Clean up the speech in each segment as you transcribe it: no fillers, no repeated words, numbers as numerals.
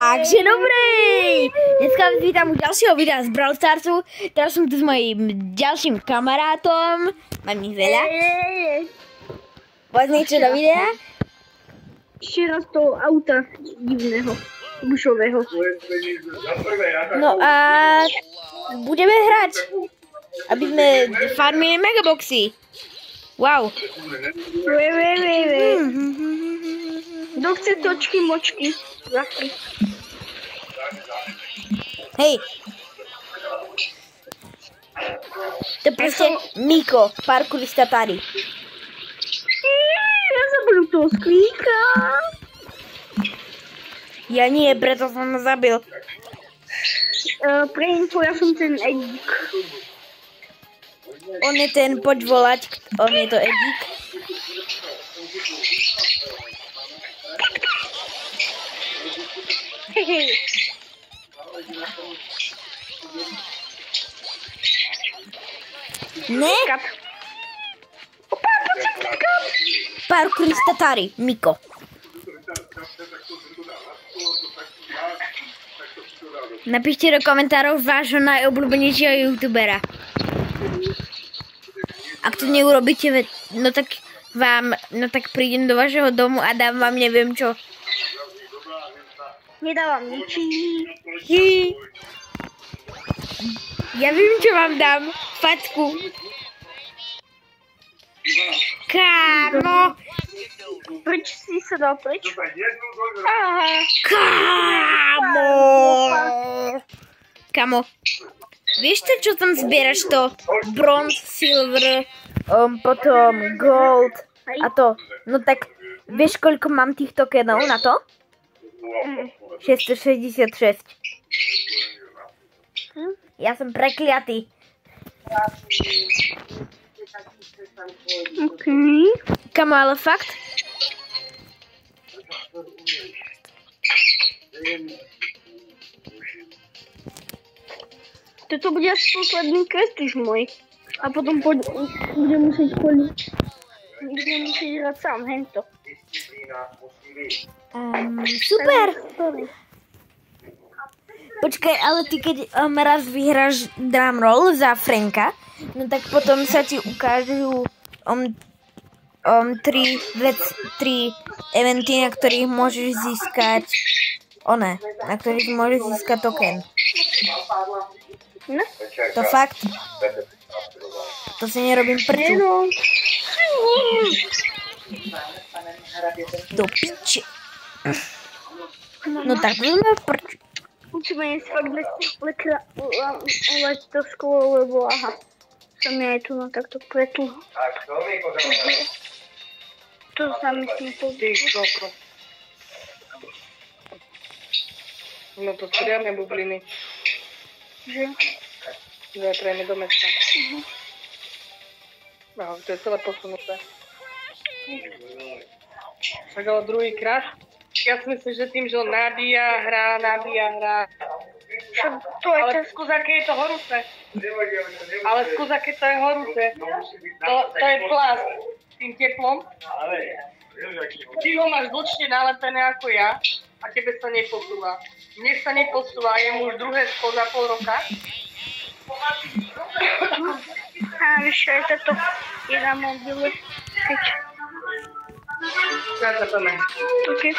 Takže dobrý! Dneska vás vítam u ďalšieho videa z Brawl Starsu. Teraz som tu s mojím ďalším kamarátom. Mám ich veľa. Povedz niečo do videa? Ešte raz toho auta divného, bušového. No a budeme hrať, aby sme farmili megaboxy. Wow. Kto chce točky, močky? Hej. To je proste Miko, parkourista tady. Ja zabil toho sklíka. Ja nie, preto som ho zabil. Pre info, ja som ten Edík. On je ten, poď volať, on je to Edík. Ne? Parkourista tady, Miko. Napíšte do komentárov vášho najobľúbenejšieho youtubera. Ak to neurobíte, no tak prídem do vašeho domu a dám vám neviem čo. Nedávam ničí. Ja viem, čo vám dám. Facku. Kámo. Preč si sa dal preč? Aha. Kámo. Vieš to, čo tam zbieraš to? Bronze, silver, potom gold a to. No tak, vieš, koľko mám tých tokenov na to? 666. Ja som prekliatý. Okay. Kamo, ale fakt? Toto bude asi posledný krestiž môj. A potom budem musieť hrať sám, hento. Super. Počkaj, ale ty keď raz vyhráš drumroll za Franka, no tak potom sa ti ukážu tri eventy, na ktorých môžeš získať na ktorých môžeš získať token. No. To fakt? To si nerobím prču. Do piče. No tak sme prču. Musíme ísť fakt leť do školu, lebo aha, som ja aj tu na takto pretl. To sa myslím povedať. No to sú riadne bubliny. Že? Zatrajeme do mesta. No, to je celé posunuté. Tak ale druhý krát. Ja si myslím, že tým, že on nabíja, hrá. Ale skús, aké je to horúce. To je plast s tým teplom. Ty ho máš dlhšie nalepené ako ja a tebe sa neposúva. Mne sa neposúva, je mu už druhé za pol roka. A víš, aj toto je na mobile. Ja zapomnem. OK.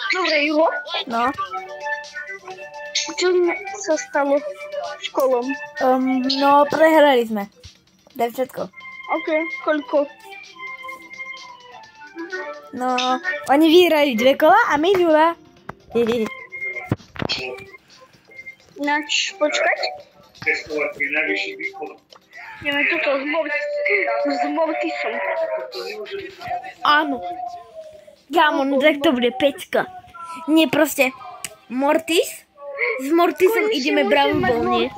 Dobre, Juho. No. Čo sa stalo školom? No, prehrali sme. To je všetko. OK, koľko? No, oni vyhrali 2 kola a my 0. Ináč, počkať? Ideme tuto s Mortisom. Áno. Kámo, no tak to bude pecka. Nie proste Mortis. S Mortisom ideme bravubolne.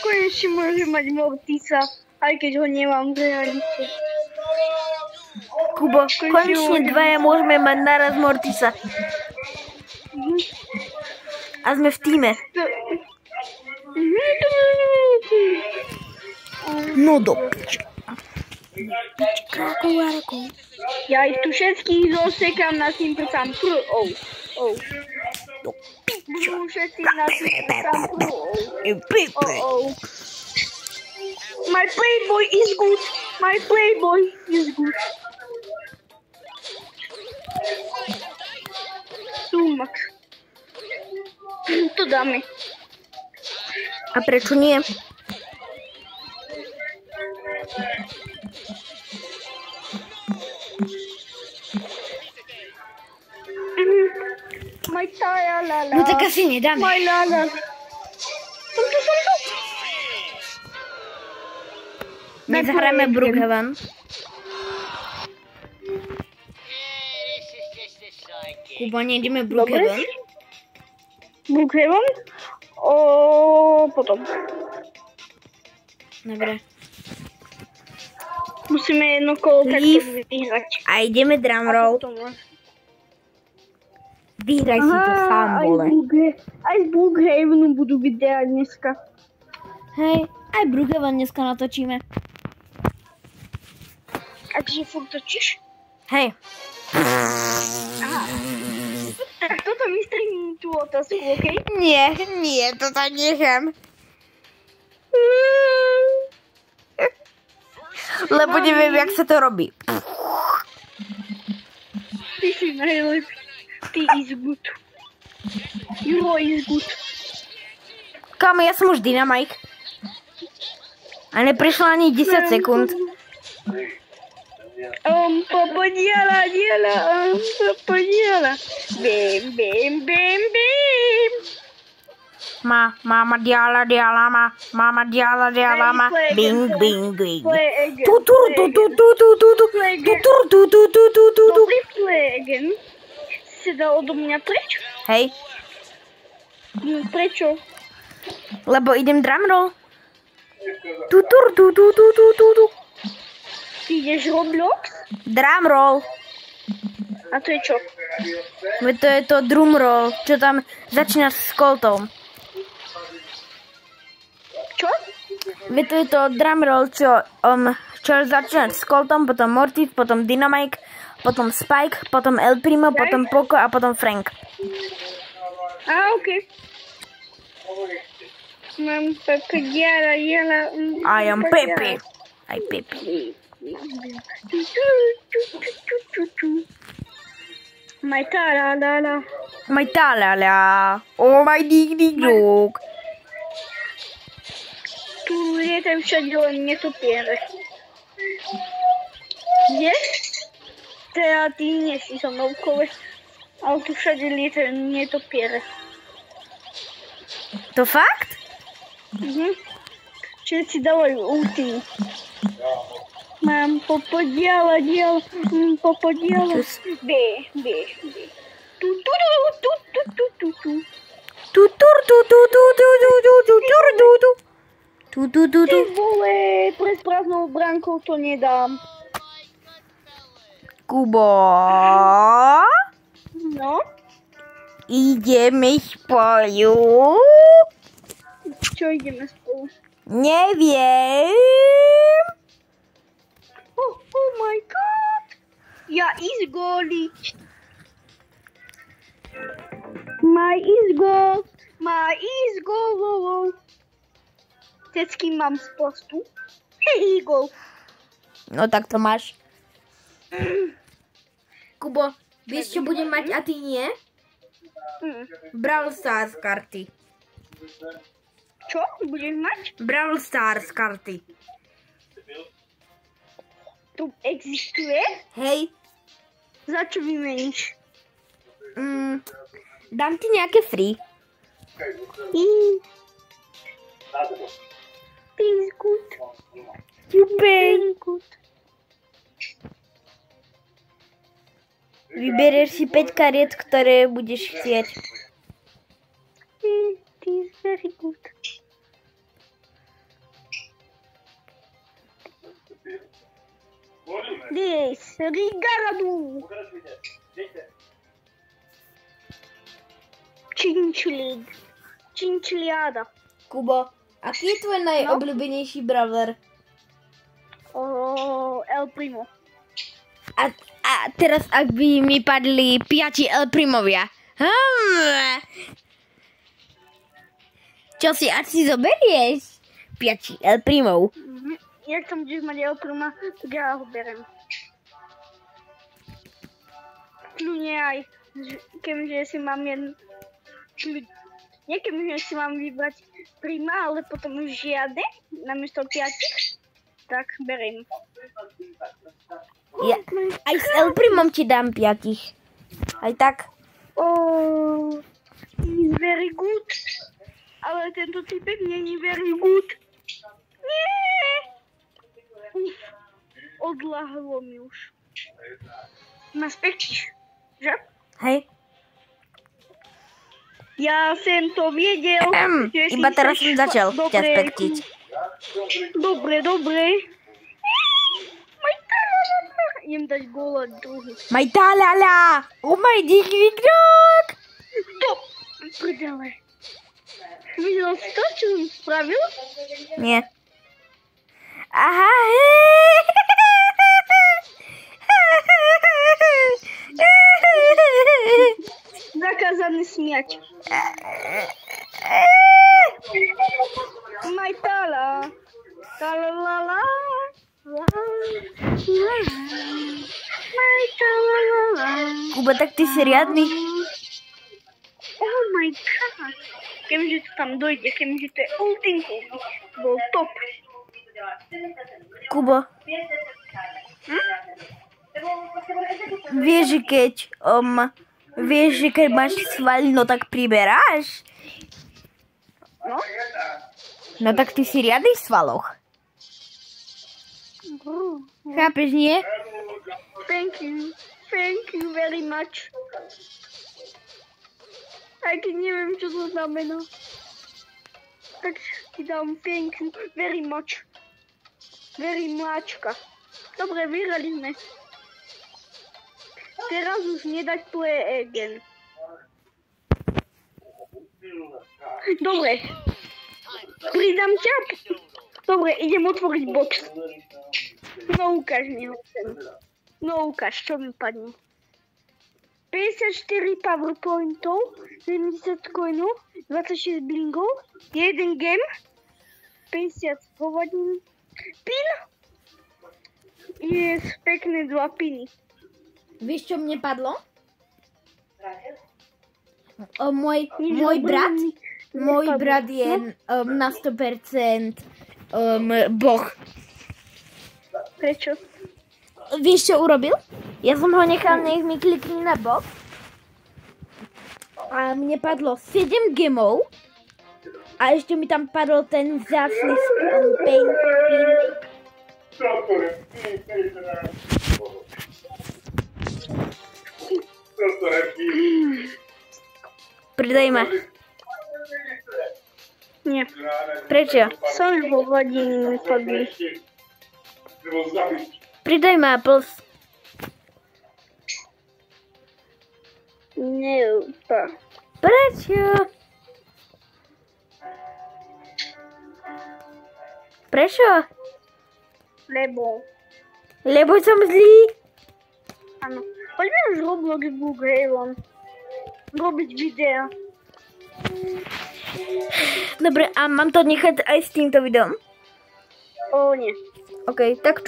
Konečne môžem mať Mortisa, aj keď ho nemám v realite. Kubo, konečne dvaja môžeme mať naraz Mortisa. A sme v tíme. No do piče. Krákou. Ja ich tu všetkých zosekám na tým prcám. Budú všetci na tým prcám. My playboy is good. My playboy is good. Sumax. To dáme. A prečo nie? My ta-la-la-la. No tak asi nedáme. My la-la. Som tu. Nezahráme Brookhaven. Kuba, nejdeme Brookhaven. Brookhaven? Potom. Dobre. Musíme jedno kolo takto vyhrať. A ideme drumroll. Vyhraj si to sám, vole. Aj z Brookhavenu budú videá dneska. Hej, aj Brookhaven dneska natočíme. Akže furt točíš? Hej. Tak toto vystrihni tú otázku, okej? Nie, to tak nechám. Lebo neviem, jak sa to robí. Ty si najlepší. Ty is good. Juro is good. Kámo, ja som už Dynamite. A neprišla ani 10 sekúnd. Papadiela. Bim. Mama diala, mama diala, ma. Bing. Dobrý plegen. Si dal odo mňa preč? Hej, Prečo? lebo idem drumroll. Ty ideš Roblox? Drumroll. A to je čo? To je to drumroll, čo tam začína s Coltom. Čo? To je to drumroll, čo začína s Coltom, potom Mortis, potom Dynamite, potom Spike, potom El Primo, potom Poco a potom Frank. Okej. Mám Pepe, jela. I am Pepe. Aj Pepe. My ta-la-la-la. My talala. Oh my dig-dig-dog. Tu lietajú všade len netopiere. Kde? Teda ty nie si so mnou v kole, ale tu všade lietajú netopiere. To fakt? Všetci dávajú ulty. Mám popodiala. B. Tu. Ty vole, pred prázdnou bránkou to nedám. Kubo. No? Ideme spolu? Čo ideme spolu? Neviem. Oh my god! Ja is goliť. My is goal. Tecky mám z postu. Hej, gol. No tak to máš. Kubo, vieš čo budem mať a ty nie? Brawl Stars karty. Čo budeš mať? Brawl Stars karty. Tu existuje? Hej, Za čo vymeníš? dám ti nejaké free. Please good. Super. Good. Vyberieš si 5 kariet, ktoré budeš chcieť. It is very good. This Rigaradu. Chinchiliada. Kubo, aký je tvoj najobľúbenejší brawler? El Primo. A teraz ak by mi padli 5 El Primovia. Čo si asi zoberieš? 5 El Primov. Jak tam budeš mať El Prima, tak ja ho berem. Kľudne aj, keďže si mám nie keďže si mám vybrať Prima, ale potom už žiadne, namiesto 5, tak berem. Ja, aj s El Primom ti dám 5. Aj tak. Oh, he's very good. Ale tento typek není very good. Nie. Odlahlo mi už. Naspěch, že? Hej. Já jsem to věděl. Iba teraz som začal ťa spektiť. Dobre. Idem dať góla druhý. Majtalala! Umaj díky krok! Stop! Prdele. Videl si to, čo som spravil? Nie. Aha! Zakázaný smiať. Majtala. Talalala. Kuba, tak ty si riadny. Oh my god. Keďže to tam dojde, keďže to je ultimko, bol top. Kubo. Vieš, že keď máš svalno, tak priberáš? No? No tak ty si riadny v svaloch. Chápeš, nie? Thank you very much. Aj keď neviem, čo to znamená. Tak ti dám thank you very much. Very muchka. Dobre, vyhrali sme. Teraz už nedať play again. Dobre. Pridám ťa. Dobre, idem otvoriť box. No ukáž mi ho sem. No ukáž, čo mi padne. 54 powerpointov, 70 coinov, 26 blingov, 1 game, 50 hovadín, pin. Yes, pekné 2 piny. Vieš, čo mne padlo? Môj brat je na 100% boh. Prečo? Vieš, čo urobil? Ja som ho nechal, nech mi klikne na bok. A mne padlo 7 gemov. A ešte mi tam padol ten vzácny pin. Pridaj ma. Nie. Prečo? Som vo vodiny mi padli. Pridaj ma, Apples. Neupa. Prečo? Prečo? Lebo som zlý. Áno. Poďme už Roblox Book Haven. Robiť videa. Dobre, a mám to nechať aj s týmto videom? Nie. OK, tak